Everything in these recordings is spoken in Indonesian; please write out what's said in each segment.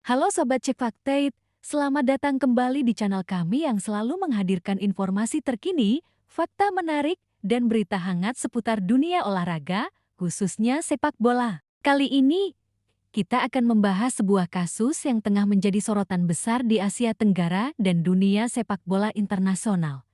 Halo Sobat Cek Fakta, selamat datang kembali di channel kami yang selalu menghadirkan informasi terkini, fakta menarik, dan berita hangat seputar dunia olahraga, khususnya sepak bola. Kali ini, kita akan membahas sebuah kasus yang tengah menjadi sorotan besar di Asia Tenggara dan dunia sepak bola internasional,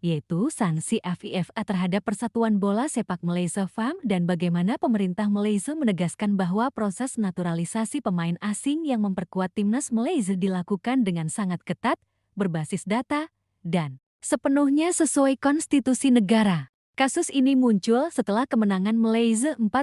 yaitu sanksi FIFA terhadap Persatuan Bola Sepak Malaysia FAM dan bagaimana pemerintah Malaysia menegaskan bahwa proses naturalisasi pemain asing yang memperkuat timnas Malaysia dilakukan dengan sangat ketat, berbasis data, dan sepenuhnya sesuai konstitusi negara. Kasus ini muncul setelah kemenangan Malaysia 4-0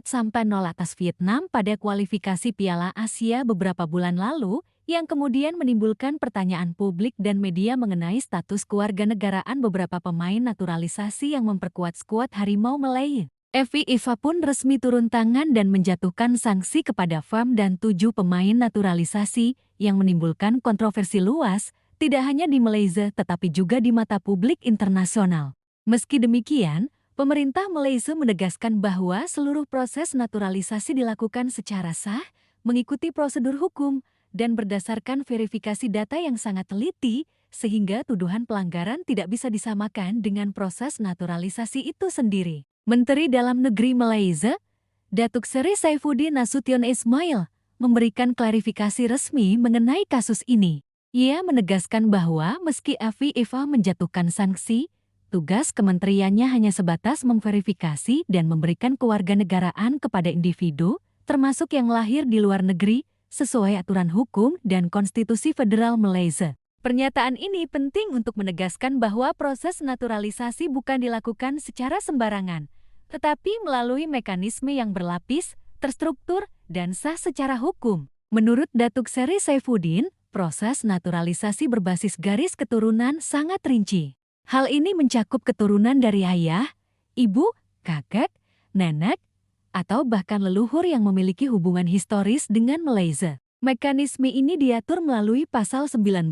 atas Vietnam pada kualifikasi Piala Asia beberapa bulan lalu, yang kemudian menimbulkan pertanyaan publik dan media mengenai status kewarganegaraan beberapa pemain naturalisasi yang memperkuat skuad Harimau Malaya. FIFA pun resmi turun tangan dan menjatuhkan sanksi kepada FAM dan 7 pemain naturalisasi yang menimbulkan kontroversi luas, tidak hanya di Malaysia tetapi juga di mata publik internasional. Meski demikian, pemerintah Malaysia menegaskan bahwa seluruh proses naturalisasi dilakukan secara sah, mengikuti prosedur hukum, dan berdasarkan verifikasi data yang sangat teliti, sehingga tuduhan pelanggaran tidak bisa disamakan dengan proses naturalisasi itu sendiri. Menteri Dalam Negeri Malaysia, Datuk Seri Saifuddin Nasution Ismail, memberikan klarifikasi resmi mengenai kasus ini. Ia menegaskan bahwa meski FIFA menjatuhkan sanksi, tugas kementeriannya hanya sebatas memverifikasi dan memberikan kewarganegaraan kepada individu, termasuk yang lahir di luar negeri, sesuai aturan hukum dan konstitusi federal Malaysia. Pernyataan ini penting untuk menegaskan bahwa proses naturalisasi bukan dilakukan secara sembarangan, tetapi melalui mekanisme yang berlapis, terstruktur, dan sah secara hukum. Menurut Datuk Seri Saifuddin, proses naturalisasi berbasis garis keturunan sangat rinci. Hal ini mencakup keturunan dari ayah, ibu, kakek, nenek, atau bahkan leluhur yang memiliki hubungan historis dengan Malaysia. Mekanisme ini diatur melalui Pasal 19(1)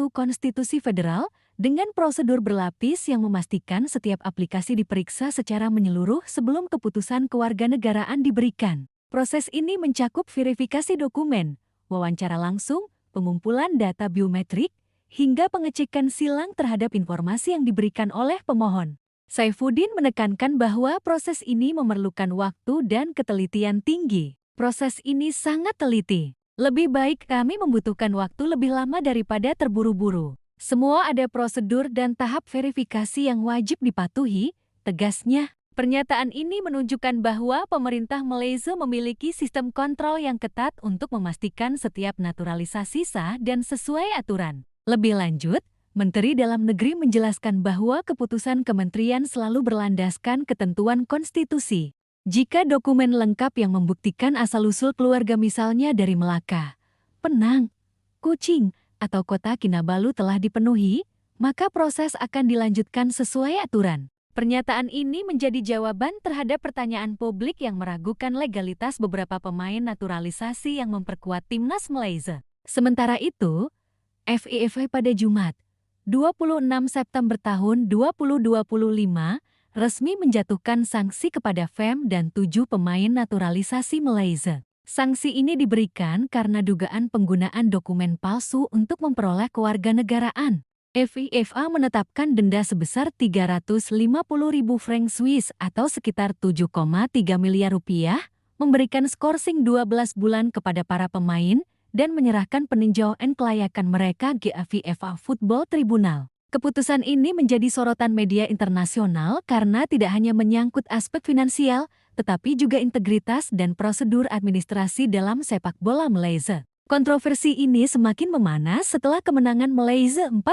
Konstitusi Federal dengan prosedur berlapis yang memastikan setiap aplikasi diperiksa secara menyeluruh sebelum keputusan kewarganegaraan diberikan. Proses ini mencakup verifikasi dokumen, wawancara langsung, pengumpulan data biometrik, hingga pengecekan silang terhadap informasi yang diberikan oleh pemohon. Saifuddin menekankan bahwa proses ini memerlukan waktu dan ketelitian tinggi. Proses ini sangat teliti. Lebih baik kami membutuhkan waktu lebih lama daripada terburu-buru. Semua ada prosedur dan tahap verifikasi yang wajib dipatuhi, tegasnya. Pernyataan ini menunjukkan bahwa pemerintah Malaysia memiliki sistem kontrol yang ketat untuk memastikan setiap naturalisasi sah dan sesuai aturan. Lebih lanjut, Menteri Dalam Negeri menjelaskan bahwa keputusan kementerian selalu berlandaskan ketentuan konstitusi. Jika dokumen lengkap yang membuktikan asal-usul keluarga misalnya dari Melaka, Penang, Kuching, atau Kota Kinabalu telah dipenuhi, maka proses akan dilanjutkan sesuai aturan. Pernyataan ini menjadi jawaban terhadap pertanyaan publik yang meragukan legalitas beberapa pemain naturalisasi yang memperkuat timnas Malaysia. Sementara itu, FIFA pada Jumat, 26 September tahun 2025, resmi menjatuhkan sanksi kepada FAM dan 7 pemain naturalisasi Malaysia. Sanksi ini diberikan karena dugaan penggunaan dokumen palsu untuk memperoleh kewarganegaraan. FIFA menetapkan denda sebesar 350.000 franc Swiss atau sekitar 7,3 miliar rupiah, memberikan skorsing 12 bulan kepada para pemain, dan menyerahkan peninjauan kelayakan mereka ke FIFA Football Tribunal. Keputusan ini menjadi sorotan media internasional karena tidak hanya menyangkut aspek finansial, tetapi juga integritas dan prosedur administrasi dalam sepak bola Malaysia. Kontroversi ini semakin memanas setelah kemenangan Malaysia 4-0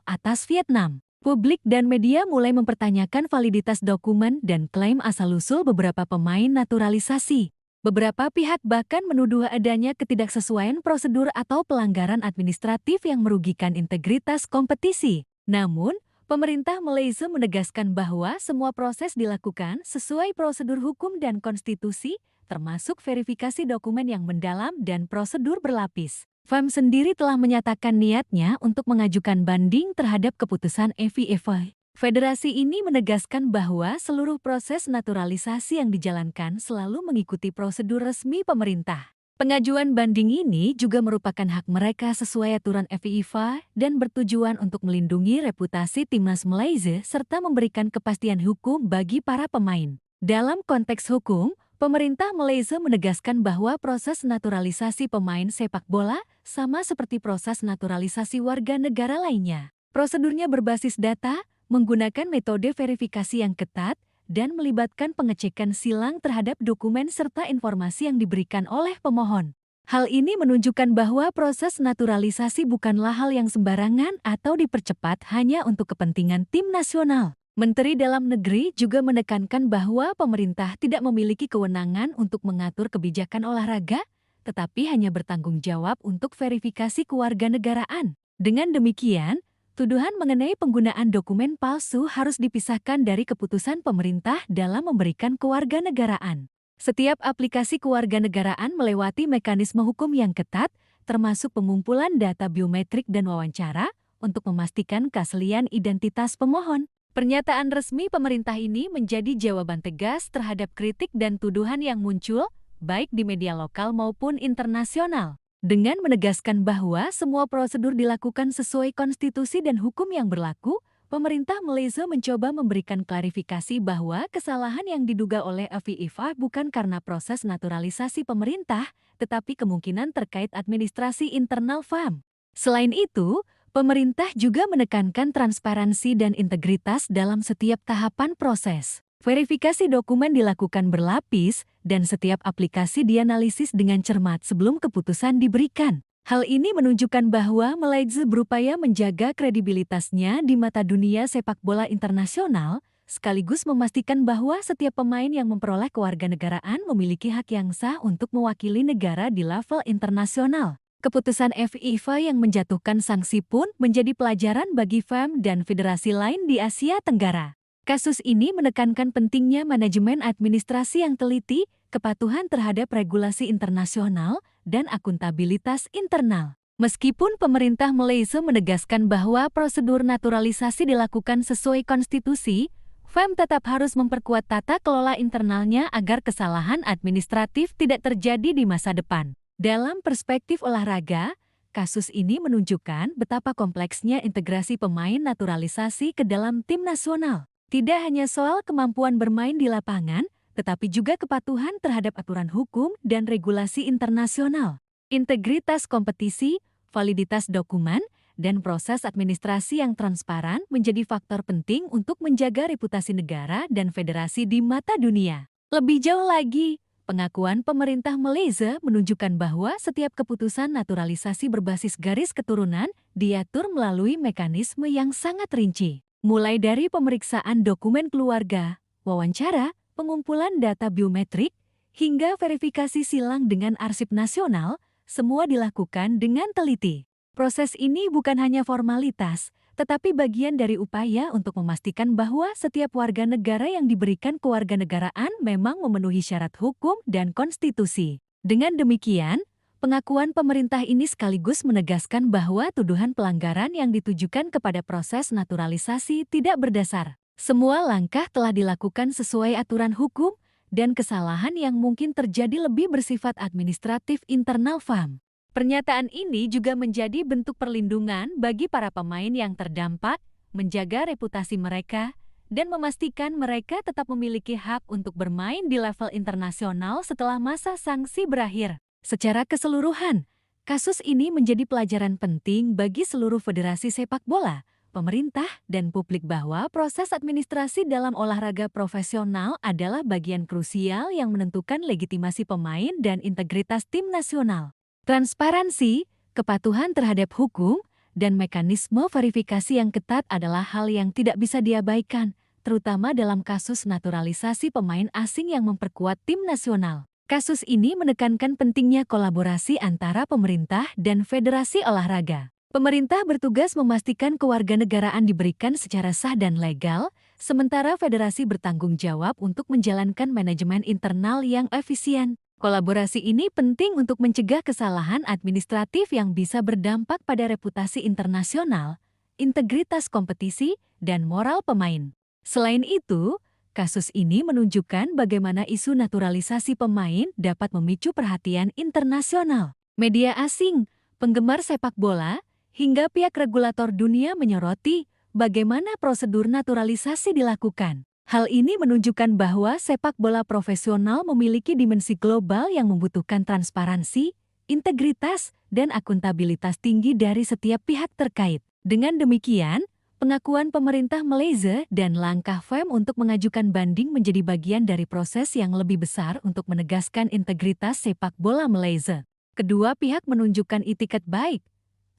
atas Vietnam. Publik dan media mulai mempertanyakan validitas dokumen dan klaim asal-usul beberapa pemain naturalisasi. Beberapa pihak bahkan menuduh adanya ketidaksesuaian prosedur atau pelanggaran administratif yang merugikan integritas kompetisi. Namun, pemerintah Malaysia menegaskan bahwa semua proses dilakukan sesuai prosedur hukum dan konstitusi, termasuk verifikasi dokumen yang mendalam dan prosedur berlapis. FAM sendiri telah menyatakan niatnya untuk mengajukan banding terhadap keputusan FIFA. Federasi ini menegaskan bahwa seluruh proses naturalisasi yang dijalankan selalu mengikuti prosedur resmi pemerintah. Pengajuan banding ini juga merupakan hak mereka sesuai aturan FIFA dan bertujuan untuk melindungi reputasi timnas Malaysia serta memberikan kepastian hukum bagi para pemain. Dalam konteks hukum, pemerintah Malaysia menegaskan bahwa proses naturalisasi pemain sepak bola sama seperti proses naturalisasi warga negara lainnya. Prosedurnya berbasis data, menggunakan metode verifikasi yang ketat, dan melibatkan pengecekan silang terhadap dokumen serta informasi yang diberikan oleh pemohon. Hal ini menunjukkan bahwa proses naturalisasi bukanlah hal yang sembarangan atau dipercepat hanya untuk kepentingan tim nasional. Menteri Dalam Negeri juga menekankan bahwa pemerintah tidak memiliki kewenangan untuk mengatur kebijakan olahraga, tetapi hanya bertanggung jawab untuk verifikasi kewarganegaraan. Dengan demikian, tuduhan mengenai penggunaan dokumen palsu harus dipisahkan dari keputusan pemerintah dalam memberikan kewarganegaraan. Setiap aplikasi kewarganegaraan melewati mekanisme hukum yang ketat, termasuk pengumpulan data biometrik dan wawancara, untuk memastikan keaslian identitas pemohon. Pernyataan resmi pemerintah ini menjadi jawaban tegas terhadap kritik dan tuduhan yang muncul, baik di media lokal maupun internasional. Dengan menegaskan bahwa semua prosedur dilakukan sesuai konstitusi dan hukum yang berlaku, pemerintah Malaysia mencoba memberikan klarifikasi bahwa kesalahan yang diduga oleh FIFA bukan karena proses naturalisasi pemerintah, tetapi kemungkinan terkait administrasi internal FAM. Selain itu, pemerintah juga menekankan transparansi dan integritas dalam setiap tahapan proses. Verifikasi dokumen dilakukan berlapis, dan setiap aplikasi dianalisis dengan cermat sebelum keputusan diberikan. Hal ini menunjukkan bahwa Malaysia berupaya menjaga kredibilitasnya di mata dunia sepak bola internasional, sekaligus memastikan bahwa setiap pemain yang memperoleh kewarganegaraan memiliki hak yang sah untuk mewakili negara di level internasional. Keputusan FIFA yang menjatuhkan sanksi pun menjadi pelajaran bagi FAM dan federasi lain di Asia Tenggara. Kasus ini menekankan pentingnya manajemen administrasi yang teliti, kepatuhan terhadap regulasi internasional, dan akuntabilitas internal. Meskipun pemerintah Malaysia menegaskan bahwa prosedur naturalisasi dilakukan sesuai konstitusi, FAM tetap harus memperkuat tata kelola internalnya agar kesalahan administratif tidak terjadi di masa depan. Dalam perspektif olahraga, kasus ini menunjukkan betapa kompleksnya integrasi pemain naturalisasi ke dalam tim nasional. Tidak hanya soal kemampuan bermain di lapangan, tetapi juga kepatuhan terhadap aturan hukum dan regulasi internasional. Integritas kompetisi, validitas dokumen, dan proses administrasi yang transparan menjadi faktor penting untuk menjaga reputasi negara dan federasi di mata dunia. Lebih jauh lagi, pengakuan pemerintah Malaysia menunjukkan bahwa setiap keputusan naturalisasi berbasis garis keturunan diatur melalui mekanisme yang sangat rinci. Mulai dari pemeriksaan dokumen keluarga, wawancara, pengumpulan data biometrik, hingga verifikasi silang dengan arsip nasional, semua dilakukan dengan teliti. Proses ini bukan hanya formalitas, tetapi bagian dari upaya untuk memastikan bahwa setiap warga negara yang diberikan kewarganegaraan memang memenuhi syarat hukum dan konstitusi. Dengan demikian, pengakuan pemerintah ini sekaligus menegaskan bahwa tuduhan pelanggaran yang ditujukan kepada proses naturalisasi tidak berdasar. Semua langkah telah dilakukan sesuai aturan hukum, dan kesalahan yang mungkin terjadi lebih bersifat administratif internal FAM. Pernyataan ini juga menjadi bentuk perlindungan bagi para pemain yang terdampak, menjaga reputasi mereka, dan memastikan mereka tetap memiliki hak untuk bermain di level internasional setelah masa sanksi berakhir. Secara keseluruhan, kasus ini menjadi pelajaran penting bagi seluruh federasi sepak bola, pemerintah, dan publik bahwa proses administrasi dalam olahraga profesional adalah bagian krusial yang menentukan legitimasi pemain dan integritas tim nasional. Transparansi, kepatuhan terhadap hukum, dan mekanisme verifikasi yang ketat adalah hal yang tidak bisa diabaikan, terutama dalam kasus naturalisasi pemain asing yang memperkuat tim nasional. Kasus ini menekankan pentingnya kolaborasi antara pemerintah dan federasi olahraga. Pemerintah bertugas memastikan kewarganegaraan diberikan secara sah dan legal, sementara federasi bertanggung jawab untuk menjalankan manajemen internal yang efisien. Kolaborasi ini penting untuk mencegah kesalahan administratif yang bisa berdampak pada reputasi internasional, integritas kompetisi, dan moral pemain. Selain itu, Kasus ini menunjukkan bagaimana isu naturalisasi pemain dapat memicu perhatian internasional. Media asing, penggemar sepak bola, hingga pihak regulator dunia menyoroti bagaimana prosedur naturalisasi dilakukan. Hal ini menunjukkan bahwa sepak bola profesional memiliki dimensi global yang membutuhkan transparansi, integritas, dan akuntabilitas tinggi dari setiap pihak terkait. Dengan demikian, pengakuan pemerintah Malaysia dan langkah FEM untuk mengajukan banding menjadi bagian dari proses yang lebih besar untuk menegaskan integritas sepak bola Malaysia. Kedua pihak menunjukkan itikat baik,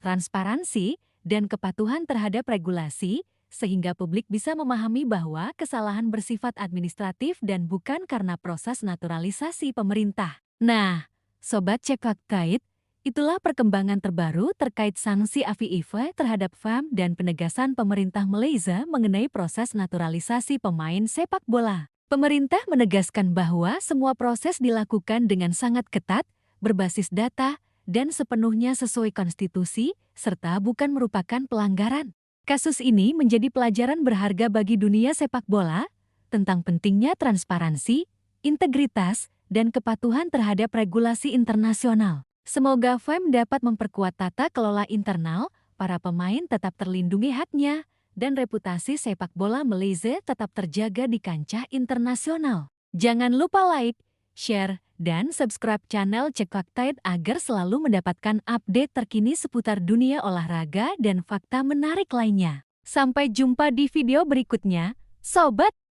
transparansi, dan kepatuhan terhadap regulasi, sehingga publik bisa memahami bahwa kesalahan bersifat administratif dan bukan karena proses naturalisasi pemerintah. Nah, Sobat Cek Fakta, itulah perkembangan terbaru terkait sanksi AFIFA terhadap FEM dan penegasan pemerintah Malaysia mengenai proses naturalisasi pemain sepak bola. Pemerintah menegaskan bahwa semua proses dilakukan dengan sangat ketat, berbasis data, dan sepenuhnya sesuai konstitusi, serta bukan merupakan pelanggaran. Kasus ini menjadi pelajaran berharga bagi dunia sepak bola tentang pentingnya transparansi, integritas, dan kepatuhan terhadap regulasi internasional. Semoga FEM dapat memperkuat tata kelola internal, para pemain tetap terlindungi haknya, dan reputasi sepak bola Malaysia tetap terjaga di kancah internasional. Jangan lupa like, share, dan subscribe channel Cek Fakta agar selalu mendapatkan update terkini seputar dunia olahraga dan fakta menarik lainnya. Sampai jumpa di video berikutnya, Sobat!